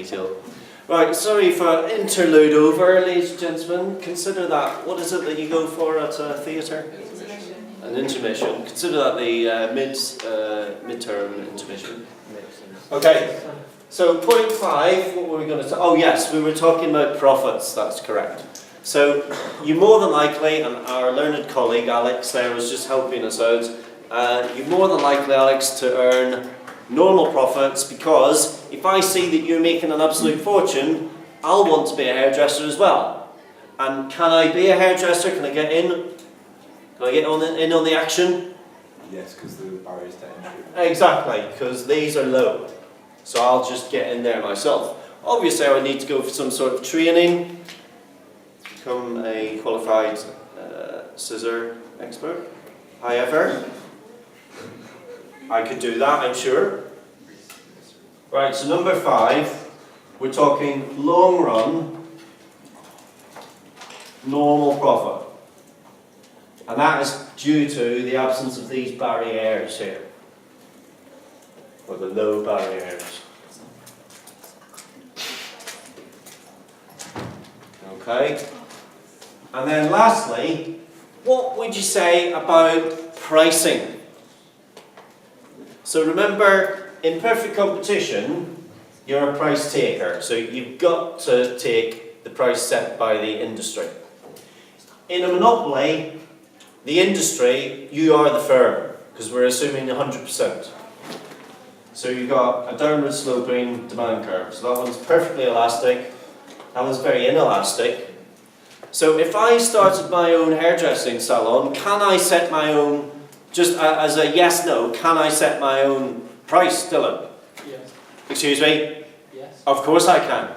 detail. Right, sorry for interlude over, ladies and gentlemen. Consider that. What is it that you go for at a theatre? An intermission. Consider that the midterm intermission. Okay, so point 5, what were we going to say? Oh yes, we were talking about profits, that's correct. So you more than likely, and our learned colleague Alex there was just helping us out, you more than likely, Alex, to earn normal profits, because if I see that you're making an absolute fortune, I'll want to be a hairdresser as well. And can I be a hairdresser? Can I get in? Can I get in on the action? Yes, because the barriers to entry. Exactly, because these are low. So I'll just get in there myself. Obviously I would need to go for some sort of training, become a qualified scissor expert. However, I could do that, I'm sure. Right, so number 5, we're talking long run, normal profit. And that is due to the absence of these barriers here, or the low barriers. Okay. And then lastly, what would you say about pricing? So remember, in perfect competition, you're a price taker. So you've got to take the price set by the industry. In a monopoly, the industry, you are the firm, because we're assuming 100%. So you've got a downward sloping demand curve. So that one's perfectly elastic. That one's very inelastic. So if I started my own hairdressing salon, can I set my own, just as a yes-no, can I set my own price, Dylan? Yes. Excuse me? Yes. Of course I can.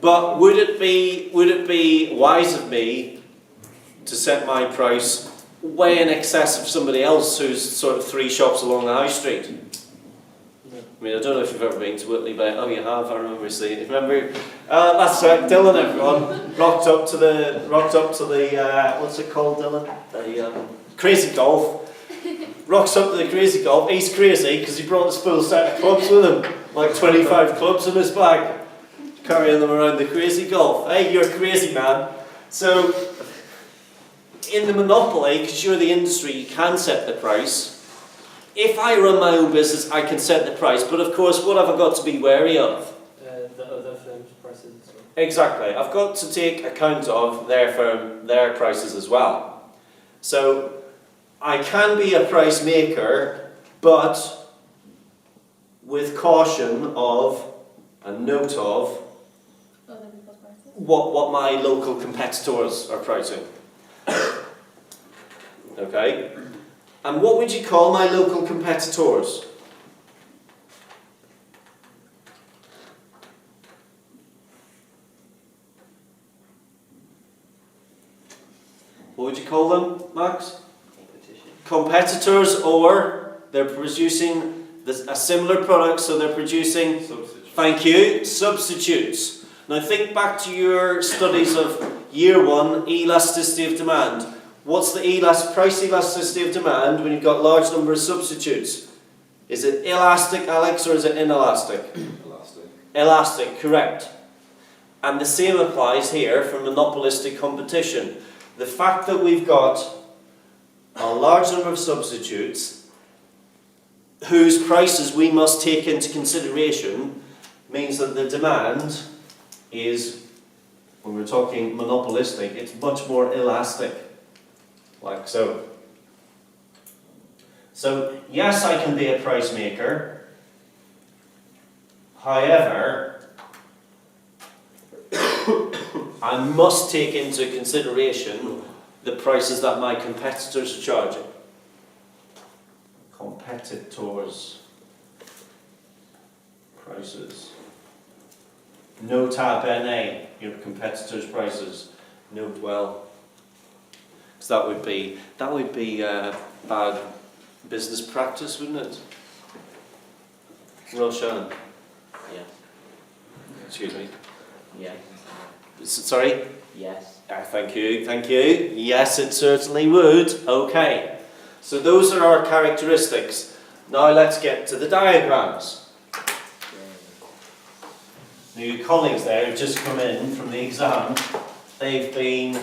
But would it be wise of me to set my price way in excess of somebody else who's sort of 3 shops along the high street? No. I mean, I don't know if you've ever been to Whitley, but oh, you have. I remember seeing it. Remember? That's right, Dylan. Everyone rocked up to the what's it called, Dylan? The Crazy Golf. Rocks up to the Crazy Golf. He's crazy because he brought his full set of clubs with him, like 25 clubs in his bag, carrying them around the Crazy Golf. Hey, you're a crazy man. So, in the monopoly, because you're the industry, you can set the price. If I run my own business, I can set the price, but of course, what have I got to be wary of? The other firms' prices as well. Exactly. I've got to take account of their firm, their prices as well. So, I can be a price maker, but with caution of, a note of, what my local competitors are pricing. Okay? And what would you call my local competitors? What would you call them, Max? Competitors, or they're producing a similar product, so they're producing, Substitutes. thank you, substitutes. Now think back to your studies of year 1, elasticity of demand. What's the price elasticity of demand when you've got large number of substitutes? Is it elastic, Alex, or is it inelastic? Elastic. Elastic, correct. And the same applies here for monopolistic competition. The fact that we've got a large number of substitutes whose prices we must take into consideration means that the demand is, when we're talking monopolistic, it's much more elastic, like so. So, yes, I can be a price maker. However, I must take into consideration the prices that my competitors are charging. Competitors' prices. Nota bene, your competitors' prices. Note well. Because that would be bad business practice, wouldn't it? Roshan. Yeah. Excuse me. Yeah. Sorry? Yes. Thank you, thank you. Yes, it certainly would. Okay. So those are our characteristics. Now let's get to the diagrams. Now your colleagues there have just come in from the exam. They've been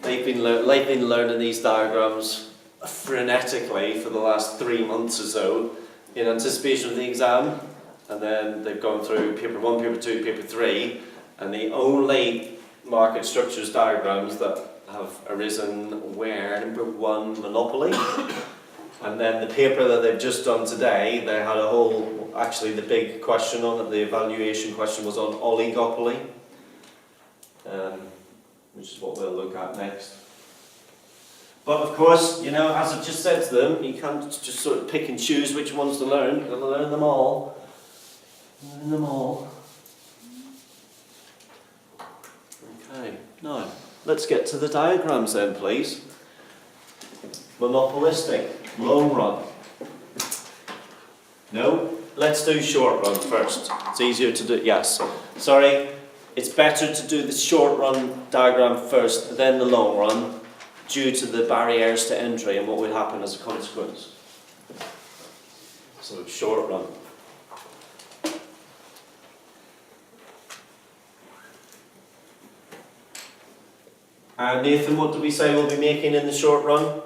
learning these diagrams frenetically for the last 3 months or so in anticipation of the exam, and then they've gone through paper 1, paper 2, paper 3, and the only market structures diagrams that have arisen were number 1, Monopoly, and then the paper that they've just done today, they had a whole, actually the big question on it, the evaluation question was on oligopoly, which is what we'll look at next. But of course, you know, as I've just said to them, you can't just sort of pick and choose which ones to learn. You've got to learn them all. Learn them all. Okay, now, let's get to the diagrams then, please. Monopolistic, long run. No, let's do short run first. It's easier to do, yes. Sorry, it's better to do the short run diagram first, then the long run, due to the barriers to entry and what would happen as a consequence. So short run. And Nathan, what do we say we'll be making in the short run?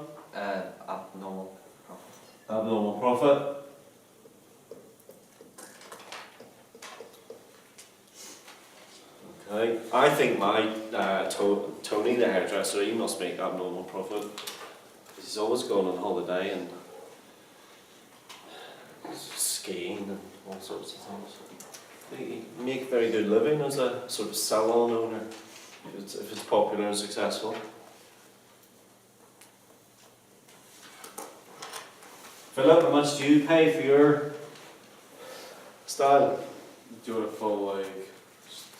Abnormal profit. Abnormal profit. Okay. I think my Tony, the hairdresser, he must make abnormal profit. He's always going on holiday and skiing and all sorts of things. He make a very good living as a sort of salon owner, if it's popular and successful. Philip, how much do you pay for your style? Do you want a full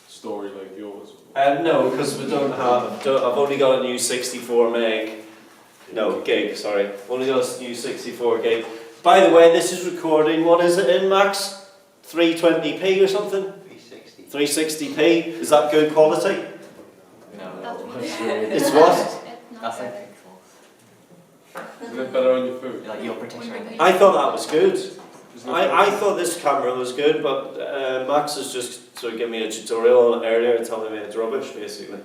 story like yours? No, because we don't have. I've only got a new 64 meg. No, gig. Sorry, I've only got a new 64 gig. By the way, this is recording. What is it in, Max? 320p or something? 360. 360p. Is that good quality? No. It's what? That's like Is it better on your food? like your protection. I thought that was good. I thought this camera was good, but Max has just sort of given me a tutorial on it earlier and telling me it's rubbish, basically.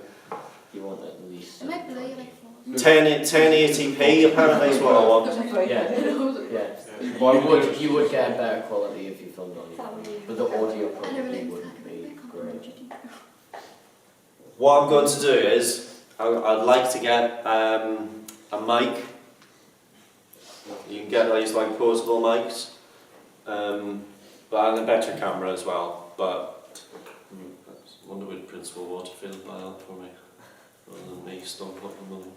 You want at least. 1080p apparently is what I want. Yeah. You would get better quality if you filmed on your phone, but the audio probably wouldn't be great. What I'm going to do is, I'd like to get a mic. You can get these like portable mics, but and a better camera as well. But I wonder would Principal Waterfield buy that for me, rather than me stumping up the money.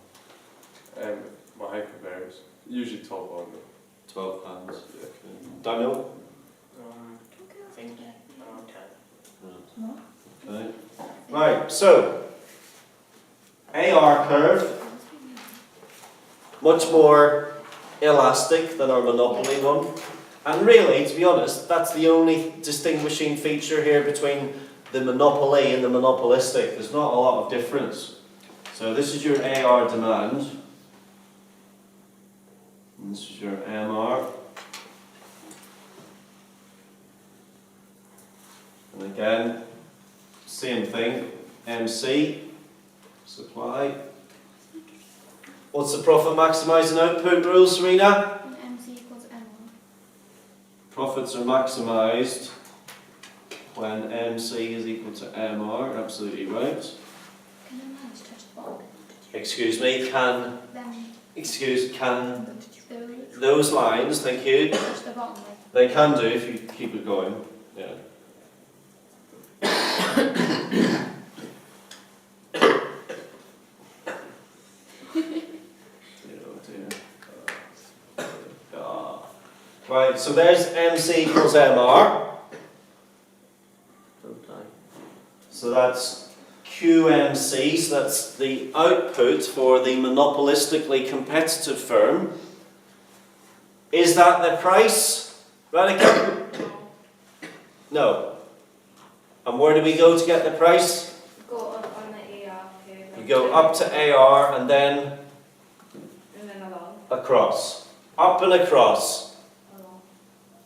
My height varies. Usually top on £12. Yeah. Daniel? Okay. Right, so AR curve, much more elastic than our Monopoly one. And really, to be honest, that's the only distinguishing feature here between the Monopoly and the Monopolistic. There's not a lot of difference. So this is your AR demand. And this is your MR. And again, same thing, MC, supply. What's the profit maximising output rule, Serena? MC equals M1. Profits are maximised when MC is equal to MR, absolutely right. Can the lines touch the bottom? Excuse me, can Those those lines, thank you, touch the bottom like they can do if you keep it going, yeah. Right, so there's MC equals MR. So that's QMC, so that's the output for the monopolistically competitive firm. Is that the price, Radhika? No. And where do we go to get the price? Go up on the AR here. We go up to AR and then And then along. across. Up and across. Along.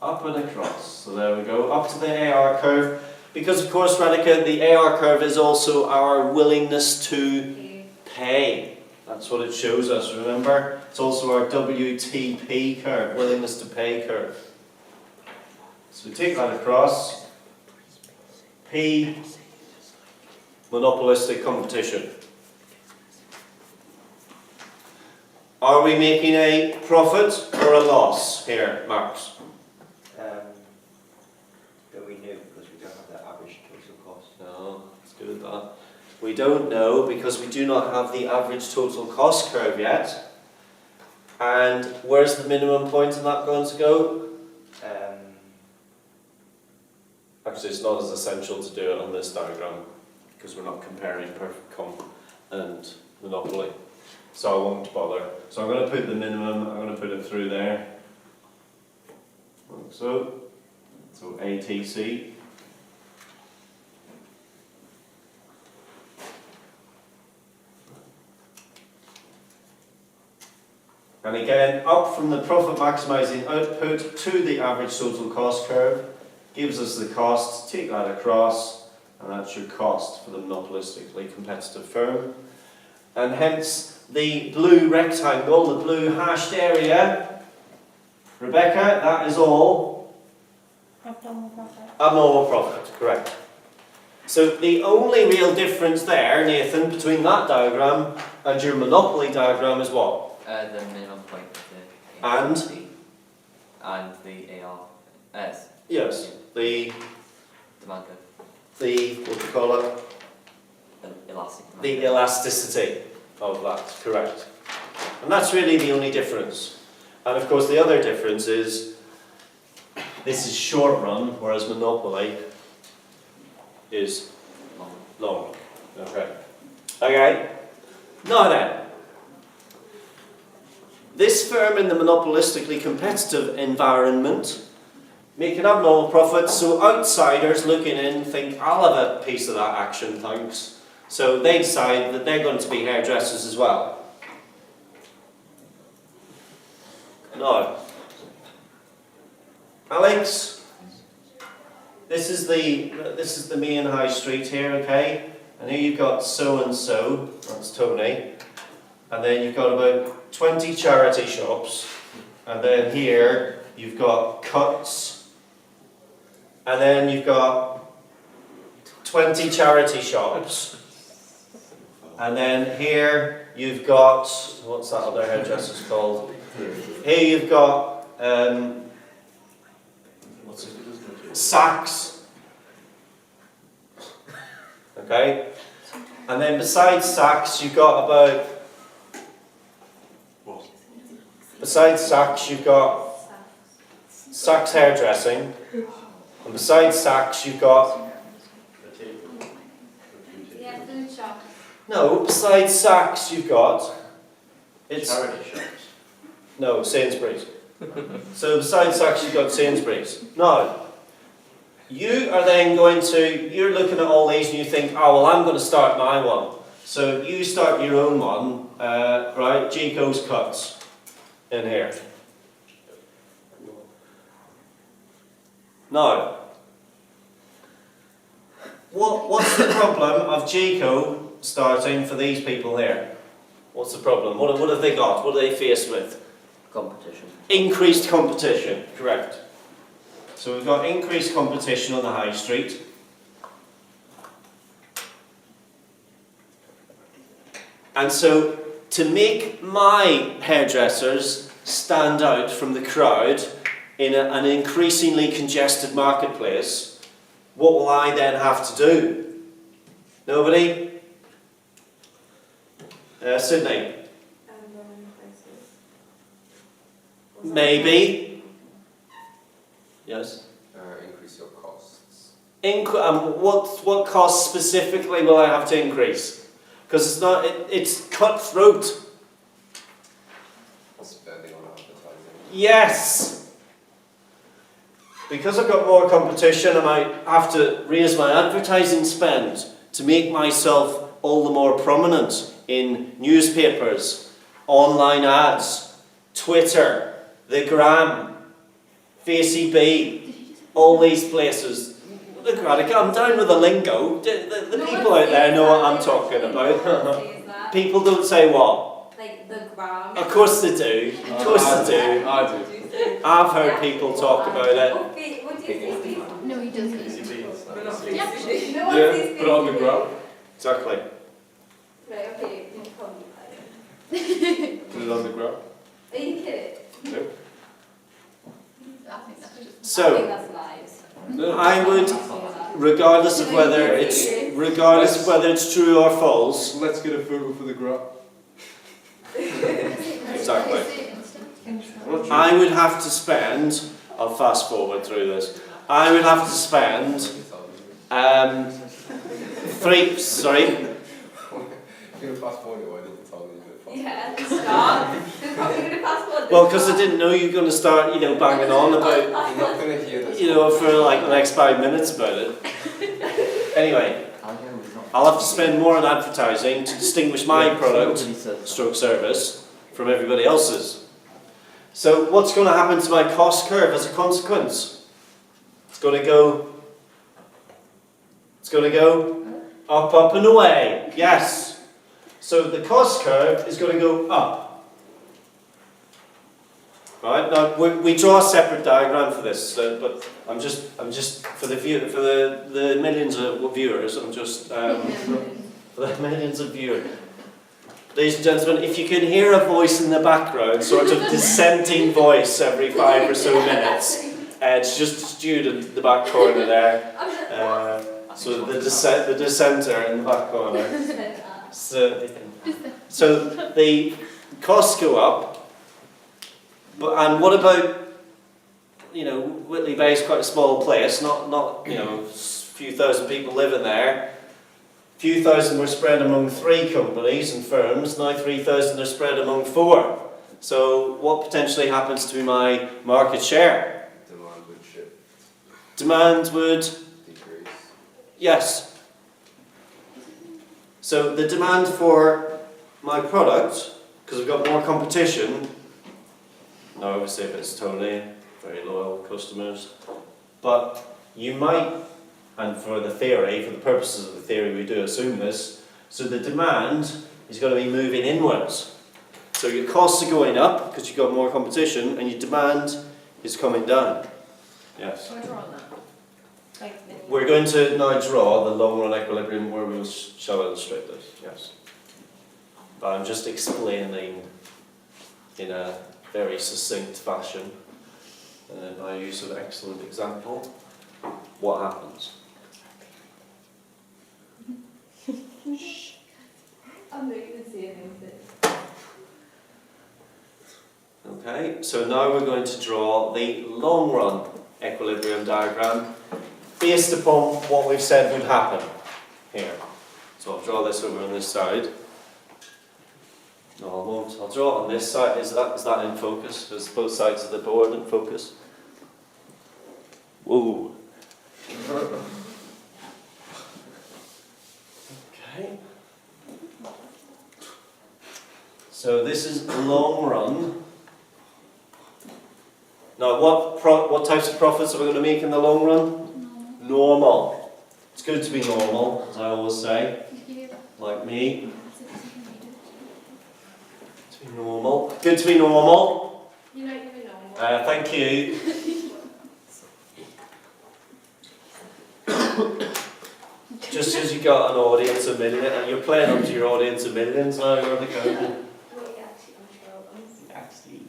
Up and across. So there we go, up to the AR curve. Because of course, Radhika, the AR curve is also our willingness to Okay. pay. That's what it shows us, remember? It's also our WTP curve, willingness to pay curve. So we take that across. P, monopolistic competition. Are we making a profit or a loss here, Marks? Don't we know because we don't have the average total cost? No, it's good that. We don't know because we do not have the average total cost curve yet. And where's the minimum point in that going to go? Actually, it's not as essential to do it on this diagram because we're not comparing perfect comp and monopoly. So I won't bother. So I'm going to put the minimum, I'm going to put it through there. Like so. So ATC. And again, up from the profit maximising output to the average total cost curve gives us the cost. Take that across, and that's your cost for the monopolistically competitive firm. And hence the blue rectangle, the blue hashed area. Rebecca, that is all Abnormal profit. abnormal profit, correct. So the only real difference there, Nathan, between that diagram and your monopoly diagram is what? The minimum point of the And? and the ARS. Yes, the Demand curve. what do you call it? The elastic demand The curve. elasticity of that, correct. And that's really the only difference. And of course the other difference is this is short run, whereas monopoly is long. Okay. Okay. Now then, this firm in the monopolistically competitive environment make an abnormal profit, so outsiders looking in think, I'll have a piece of that action, thanks. So they decide that they're going to be hairdressers as well. Now, Alex, this is the main high street here, okay? And here you've got so and so, that's Tony, and then you've got about 20 charity shops, and then here you've got Cuts, and then you've got 20 charity shops, and then here you've got, what's that other hairdresser's called? Here you've got Saks, okay? And then besides Saks you've got about, besides Saks you've got Saks hairdressing, and besides Saks you've got, Yeah, food shop. no, besides Saks you've got, it's, Charity shops. no, Sainsbury's. So besides Saks you've got Sainsbury's. Now, you are then going to, you're looking at all these and you think, oh well, I'm going to start my one. So you start your own one, right, Gico's Cuts in here. Now, what's the problem of Gico starting for these people here? What's the problem? What have they got? What are they faced with? Competition. Increased competition, correct. So we've got increased competition on the high street. And so to make my hairdressers stand out from the crowd in an increasingly congested marketplace, what will I then have to do? Nobody? Sydney? Prices. Maybe? Yes? Increase your costs. What cost specifically will I have to increase? Because it's not, it's cutthroat. Spending on advertising. Yes! Because I've got more competition, I might have to raise my advertising spend to make myself all the more prominent in newspapers, online ads, Twitter, the Gram, FaceB, all these places. look, Radhika, I'm down with the lingo. The No people one out there says know what that, I'm they talking literally no one about. says that. People don't say what? Like the gram. Of course they do. Of course they do. I do. I've heard people talk about it. Oh, what do you say? No, he doesn't. Easy beats. No one Yeah, says put it on the face. ground. Exactly. Right, okay, you can call me that. Put it on the ground. Are you kidding? No. I think that's just. I think So, that's lies. No. I would, regardless of whether it's true or false, Let's get a photo for the graph. exactly. I'm not sure. I would have to spend, I'll fast forward through this, I would have to spend, sorry, You're gonna fast forward it, why didn't you tell me you did Yeah, stop. They're probably going to passport. well, because I didn't know you were going to start, banging on about, You're not gonna hear this. for like the next 5 minutes about it. Anyway, I'll have to spend more on advertising to distinguish my product, stroke service, from everybody else's. So what's going to happen to my cost curve as a consequence? It's going to go up, up and away. Yes. So the cost curve is going to go up. Right, now we draw a separate diagram for this, but I'm just for the millions of viewers, I'm just for the millions of viewers. Ladies and gentlemen, if you can hear a voice in the background, sort of dissenting voice every 5 or so minutes, it's just a student in the back corner there. So the dissenter in the back corner. So the costs go up, and what about, Whitley Bay is quite a small place, not a few thousand people living there. Few thousand were spread among 3 companies and firms, now 3,000 are spread among 4. So what potentially happens to my market share? Demand would shift. Demand would, Decrease. yes. So the demand for my product, because we've got more competition, now obviously if it's Tony, very loyal customers, but you might, and for the purposes of the theory we do assume this, so the demand is going to be moving inwards. So your costs are going up because you've got more competition and your demand is coming down. Yes. We're drawing that. We're going to now draw the long run equilibrium where we shall illustrate this, yes. But I'm just explaining in a very succinct fashion, and in my use of excellent example, what happens. I'm not going to say anything. Okay, so now we're going to draw the long run equilibrium diagram based upon what we've said would happen here. So I'll draw this over on this side. No, I won't. I'll draw it on this side. Is that in focus? Is both sides of the board in focus? Whoa. Okay. So this is long run. Now, what types of profits are we going to make in the long run? Normal. It's good to be normal, as I always say, like me. To be normal. Good to be normal. You're not even normal. Thank you. Just as you got an audience of millions, and you're playing up to your audience of millions now, you're the go. What are you actually unsure of? Actually.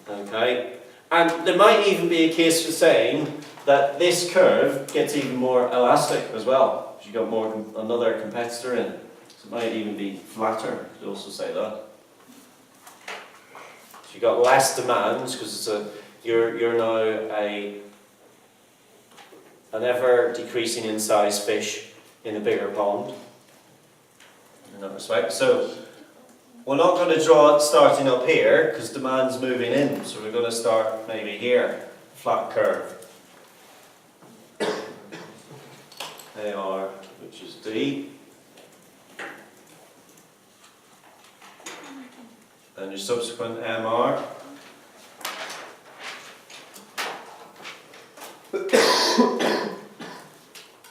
Okay, and there might even be a case for saying that this curve gets even more elastic as well, because you've got another competitor in. So it might even be flatter, you could also say that. So you've got less demands, because you're now an ever decreasing in size fish in a bigger pond, in that respect. So we're not going to draw it starting up here because demand's moving in, so we're going to start maybe here, flat curve. AR, which is D. And your subsequent MR.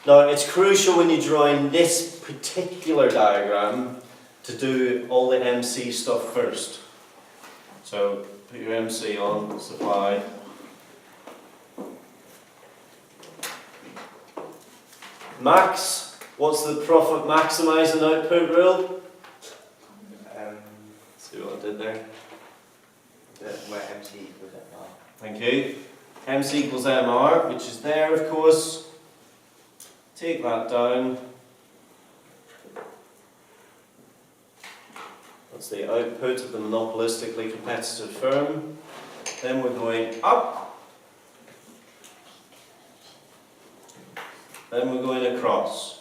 Now, it's crucial when you're drawing this particular diagram to do all the MC stuff first. So, put your MC on, supply. Max, what's the profit maximising output rule? See what I did there? Where MC equals MR. Thank you. MC equals MR, which is there, of course. Take that down. That's the output of the monopolistically competitive firm. Then we're going up. Then we're going across.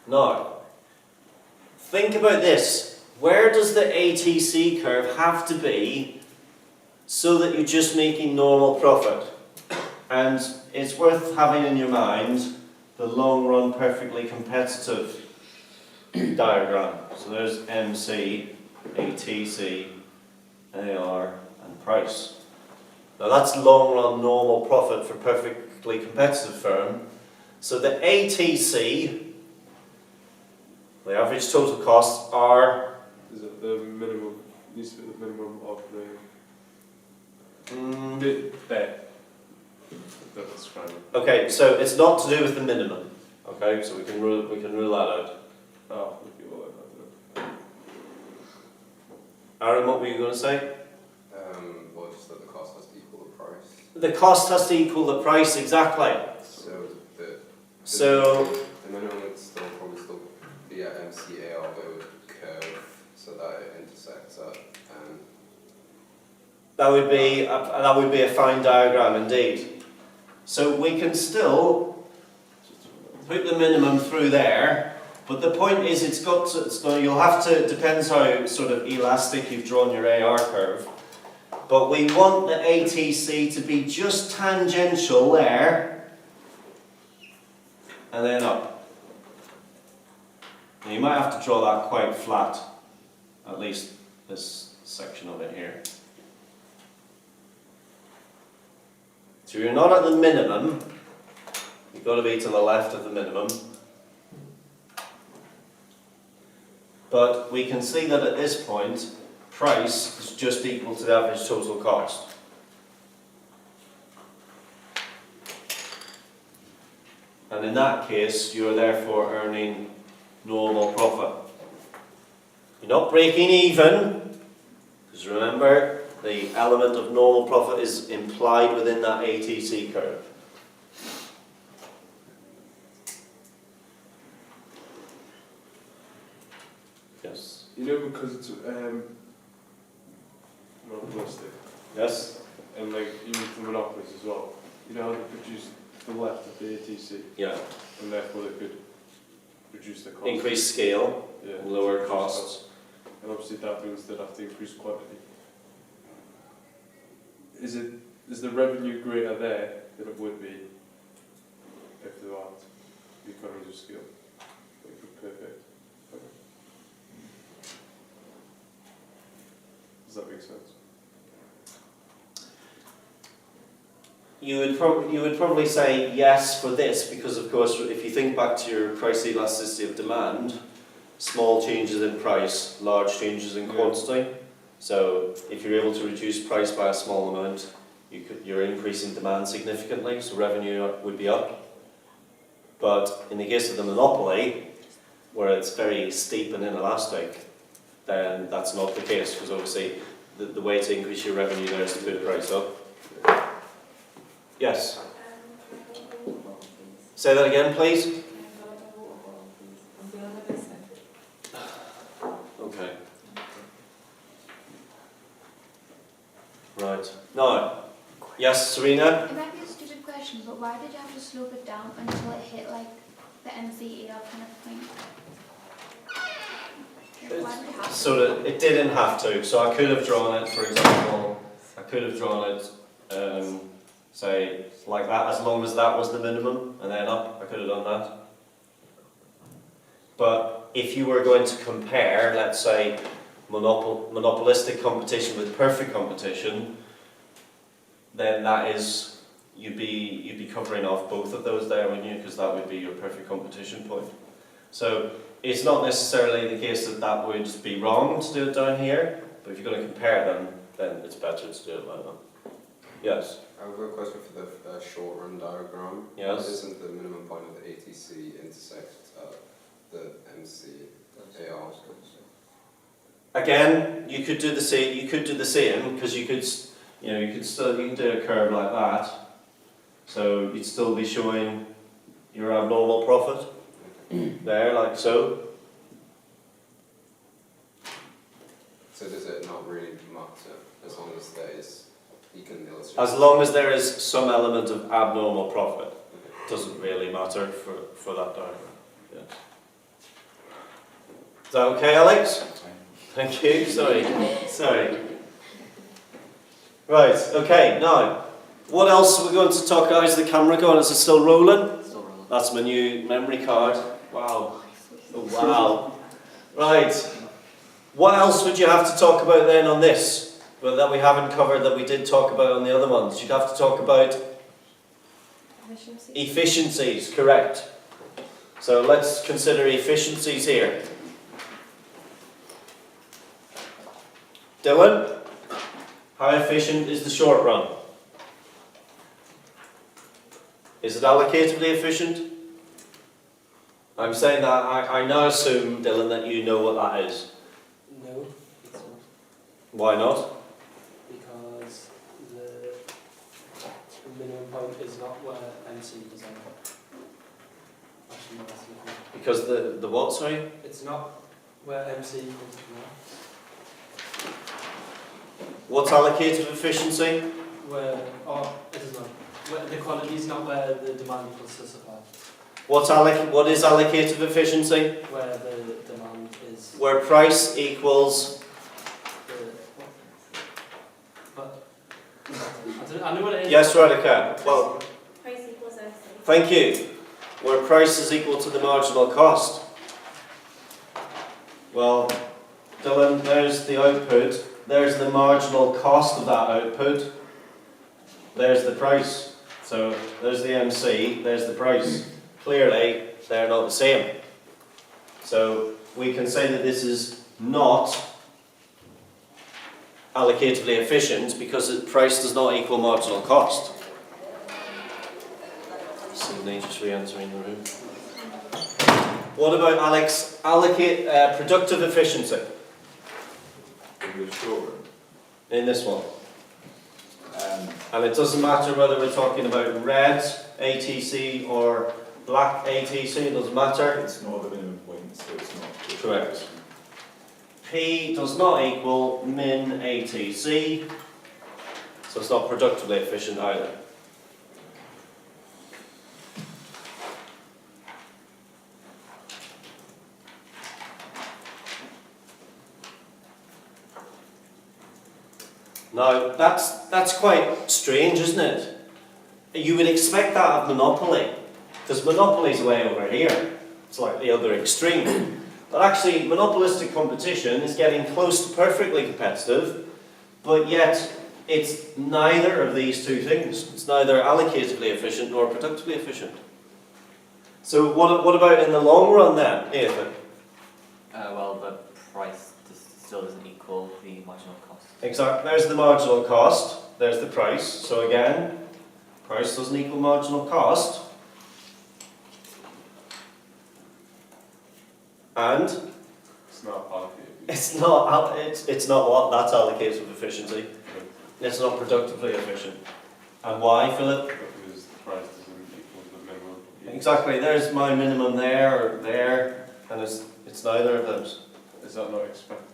Now, think about this. Where does the ATC curve have to be so that you're just making normal profit? And it's worth having in your mind the long run perfectly competitive diagram. So there's MC, ATC, AR and price. Now that's long run normal profit for perfectly competitive firm. So the ATC, the average total costs are... Is it the minimum, needs to be the minimum of the... there. That's describing. Okay, so it's not to do with the minimum. Okay, so we can rule that out. Oh, okay, well, I don't know. Aaron, what were you going to say? Well, just that the cost has to equal the price. The cost has to equal the price, exactly. So the minimum would probably still be at MCAR, but it would curve so that it intersects at. That would be a fine diagram indeed. So we can still put the minimum through there, but the point is you'll have to, it depends how sort of elastic you've drawn your AR curve, but we want the ATC to be just tangential there, and then up. Now you might have to draw that quite flat, at least this section of it here. So you're not at the minimum, you've got to be to the left of the minimum. But we can see that at this point, price is just equal to the average total cost. And in that case, you are therefore earning normal profit. You're not breaking even, because remember, the element of normal profit is implied within that ATC curve. Yes. You know, because it's monopolistic, Yes? and like even for monopolies as well, you know how they produce the left of the ATC, Yeah. and therefore they could reduce the cost. Increase scale, Yeah. lower Reduce costs. And obviously that means they'd have to increase quantity. Is the revenue greater there than it would be if there aren't the economies of scale? Like perfect. Okay. Does that make sense? You would probably say yes for this, because of course if you think back to your price elasticity of demand, small changes in price, large changes in quantity. So if you're able to reduce price by a small amount, you're increasing demand significantly, so revenue would be up. But in the case of the monopoly, where it's very steep and inelastic, then that's not the case, because obviously the way to increase your revenue there is to put the price up. Yes? Say that again, please. Okay. Right. Now, yes, Serena? It might be a stupid question, but why did you have to slope it down until it hit like the MCER kind of point? Like, why did it have to? So that it didn't have to. So I could have drawn it, for example, I could have drawn it Say, like that, as long as that was the minimum, and then up, I could have done that. But if you were going to compare, let's say, monopolistic competition with perfect competition, then that is, you'd be covering off both of those there, wouldn't you? Because that would be your perfect competition point. So it's not necessarily the case that that would be wrong to do it down here, but if you're going to compare them, then it's better to do it like that. Yes? I've got a question for the short run diagram. Yes. Why doesn't the minimum point of the ATC intersect the MCAR? Again, you could do the same. You could do the same because you could do a curve like that. So you'd still be showing your abnormal profit there, like so. So does it not really matter as long as there is, you can illustrate? As long as there is some element of abnormal profit, doesn't really matter for that diagram. Yes. Is that okay, Alex? Thank you. Sorry. Right. Okay. Now, what else are we going to talk about? Is the camera going? Is it still rolling? Still rolling. That's my new memory card. Wow. Oh, wow. Right. What else would you have to talk about then on this? Well, that we haven't covered that we did talk about on the other ones. You'd have to talk about efficiencies, correct. So let's consider efficiencies here. Dylan, how efficient is the short run? Is it allocatively efficient? I'm saying that I now assume, Dylan, that you know what that is. No, it's not. Why not? Because the minimum point is not where MC is on. Actually, no, that's not right. Because the what, sorry? It's not where MC is now. What's allocative efficiency? It is not. The quality is not where the demand equals the supply. What is allocative efficiency? Where the demand is Where price equals... I know what it is. Yes, right, okay. Well, Price equals MC. thank you. Where price is equal to the marginal cost. Well, Dylan, there's the output. There's the marginal cost of that output. There's the price. So there's the MC, there's the price. Clearly, they're not the same. So we can say that this is not allocatively efficient because price does not equal marginal cost. Sydney just re-entering the room. What about Alex? Productive efficiency In the short run. in this one. And it doesn't matter whether we're talking about red ATC or black ATC, it doesn't matter. It's not the minimum point, so it's not. Correct. P does not equal min ATC, so it's not productively efficient either. Now, that's quite strange, isn't it? You would expect that of Monopoly, because Monopoly's way over here. It's like the other extreme. But actually, monopolistic competition is getting close to perfectly competitive, but yet it's neither of these two things. It's neither allocatively efficient nor productively efficient. So what about in the long run then, Nathan? Well, the price still doesn't equal the marginal cost. Exactly. There's the marginal cost, there's the price. So again, price doesn't equal marginal cost. And It's not allocated. it's not what that's allocative efficiency. It's not productively efficient. And why, Philip? Because the price doesn't equal the minimum. Exactly. There's my minimum there or there, and it's neither of those. Is that not expected